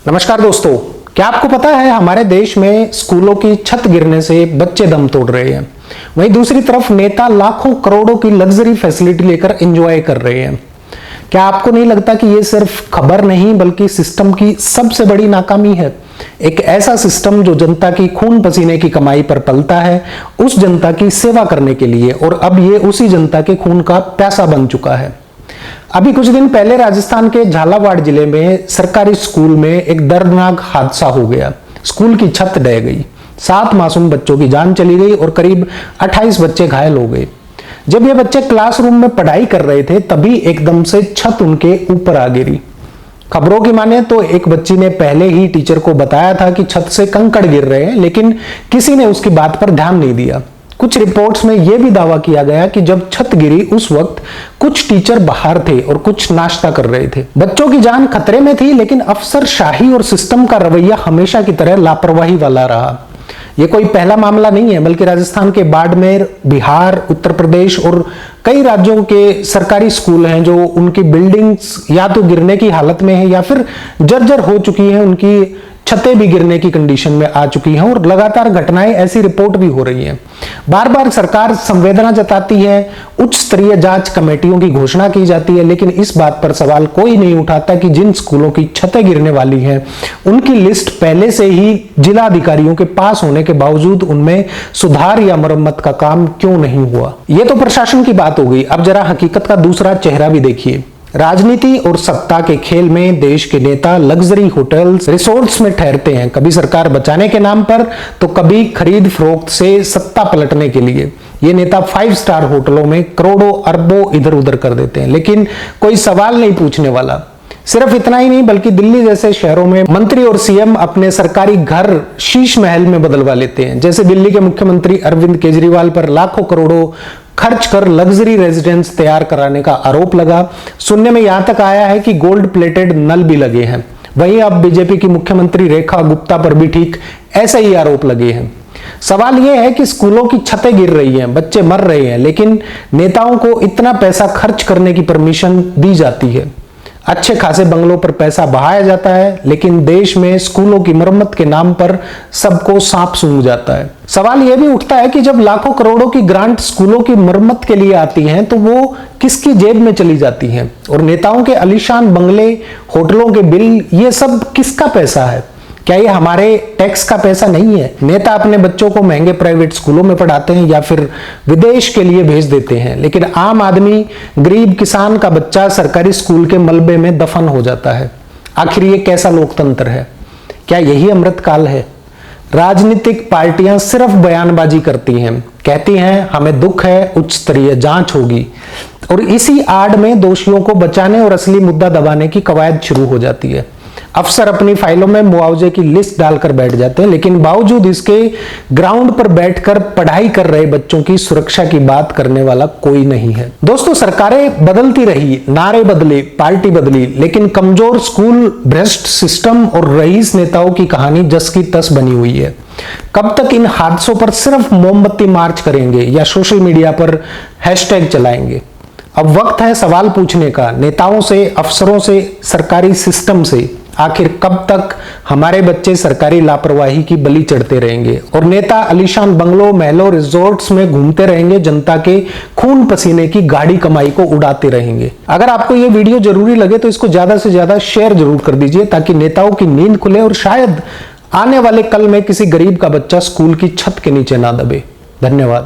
नमस्कार दोस्तों, क्या आपको पता है हमारे देश में स्कूलों की छत गिरने से बच्चे दम तोड़ रहे हैं। वहीं दूसरी तरफ नेता लाखों करोड़ों की लग्जरी फैसिलिटी लेकर एंजॉय कर रहे हैं। क्या आपको नहीं लगता कि ये सिर्फ खबर नहीं बल्कि सिस्टम की सबसे बड़ी नाकामी है? एक ऐसा सिस्टम जो जनता की खून पसीने की कमाई पर पलता है, उस जनता की सेवा करने के लिए, और अब ये उसी जनता के खून का प्यासा बन चुका है। अभी कुछ दिन पहले राजस्थान के झालावाड़ जिले में सरकारी स्कूल में एक दर्दनाक हादसा हो गया। स्कूल की छत ढह गई, 7 मासूम बच्चों की जान चली गई और करीब 28 बच्चे घायल हो गए। जब ये बच्चे क्लासरूम में पढ़ाई कर रहे थे तभी एकदम से छत उनके ऊपर आ गिरी। खबरों की माने तो एक बच्ची ने पहले ही टीचर को बताया था कि छत से कंकड़ गिर रहे हैं, लेकिन किसी ने उसकी बात पर ध्यान नहीं दिया। कुछ रिपोर्ट्स में यह भी दावा किया गया कि जब छत गिरी उस वक्त कुछ टीचर बाहर थे और कुछ नाश्ता कर रहे थे। बच्चों की जान खतरे में थी, लेकिन अफसरशाही और सिस्टम का रवैया हमेशा की तरह लापरवाही वाला रहा। यह कोई पहला मामला नहीं है, बल्कि राजस्थान के बाड़मेर, बिहार, उत्तर प्रदेश और कई राज्यों के सरकारी स्कूल हैं जो उनकी बिल्डिंग्स या तो गिरने की हालत में है या फिर जर्जर हो चुकी हैं, उनकी छतें भी गिरने की कंडीशन में आ चुकी हैं और लगातार घटनाएं ऐसी रिपोर्ट भी हो रही हैं। बार बार सरकार संवेदना जताती है, उच्च स्तरीय जांच कमेटियों की घोषणा की जाती है, लेकिन इस बात पर सवाल कोई नहीं उठाता कि जिन स्कूलों की छतें गिरने वाली हैं उनकी लिस्ट पहले से ही जिला अधिकारियों के पास होने के बावजूद उनमें सुधार या मरम्मत का काम क्यों नहीं हुआ। यह तो प्रशासन की बात हो गई। अब जरा हकीकत का दूसरा चेहरा भी देखिए। राजनीति और सत्ता के खेल में देश के नेता लग्जरी होटल्स, रिसोर्ट्स में ठहरते हैं, कभी सरकार बचाने के नाम पर तो कभी खरीद फरोख्त से सत्ता पलटने के लिए। ये नेता 5 स्टार होटलों में करोड़ों अरबों इधर उधर कर देते हैं, लेकिन कोई सवाल नहीं पूछने वाला। सिर्फ इतना ही नहीं, बल्कि दिल्ली जैसे शहरों में मंत्री और सीएम अपने सरकारी घर शीश महल में बदलवा लेते हैं। जैसे दिल्ली के मुख्यमंत्री अरविंद केजरीवाल पर लाखों करोड़ों खर्च कर लग्जरी रेजिडेंस तैयार कराने का आरोप लगा। सुनने में यहां तक आया है कि गोल्ड प्लेटेड नल भी लगे हैं। वहीं अब बीजेपी की मुख्यमंत्री रेखा गुप्ता पर भी ठीक ऐसे ही आरोप लगे हैं। सवाल यह है कि स्कूलों की छतें गिर रही हैं, बच्चे मर रहे हैं, लेकिन नेताओं को इतना पैसा खर्च करने की परमिशन दी जाती है। अच्छे खासे बंगलों पर पैसा बहाया जाता है, लेकिन देश में स्कूलों की मरम्मत के नाम पर सबको सांप सूंघ जाता है। सवाल यह भी उठता है कि जब लाखों करोड़ों की ग्रांट स्कूलों की मरम्मत के लिए आती हैं तो वो किसकी जेब में चली जाती हैं? और नेताओं के आलीशान बंगले, होटलों के बिल, ये सब किसका पैसा है? क्या ये हमारे टैक्स का पैसा नहीं है? नेता अपने बच्चों को महंगे प्राइवेट स्कूलों में पढ़ाते हैं या फिर विदेश के लिए भेज देते हैं, लेकिन आम आदमी, गरीब किसान का बच्चा सरकारी स्कूल के मलबे में दफन हो जाता है। आखिर ये कैसा लोकतंत्र है? क्या यही अमृतकाल है? राजनीतिक पार्टियां सिर्फ बयानबाजी करती हैं, कहती हैं हमें दुख है, उच्च स्तरीय जांच होगी, और इसी आड़ में दोषियों को बचाने और असली मुद्दा दबाने की कवायद शुरू हो जाती है। अफसर अपनी फाइलों में मुआवजे की लिस्ट डालकर बैठ जाते हैं, लेकिन बावजूद इसके ग्राउंड पर बैठकर पढ़ाई कर रहे बच्चों की सुरक्षा की बात करने वाला कोई नहीं है। दोस्तों, सरकारें बदलती रही, नारे बदले, पार्टी बदली, लेकिन कमजोर स्कूल, भ्रष्ट सिस्टम और रईस नेताओं की कहानी जस की तस बनी हुई है। कब तक इन हादसों पर सिर्फ मोमबत्ती मार्च करेंगे या सोशल मीडिया पर हैशटैग चलाएंगे? अब वक्त है सवाल पूछने का, नेताओं से, अफसरों से, सरकारी सिस्टम से। आखिर कब तक हमारे बच्चे सरकारी लापरवाही की बलि चढ़ते रहेंगे और नेता आलीशान बंगलों, महलों, रिजॉर्ट्स में घूमते रहेंगे, जनता के खून पसीने की गाढ़ी कमाई को उड़ाते रहेंगे? अगर आपको यह वीडियो जरूरी लगे तो इसको ज्यादा से ज्यादा शेयर जरूर कर दीजिए, ताकि नेताओं की नींद खुले और शायद आने वाले कल में किसी गरीब का बच्चा स्कूल की छत के नीचे ना दबे। धन्यवाद।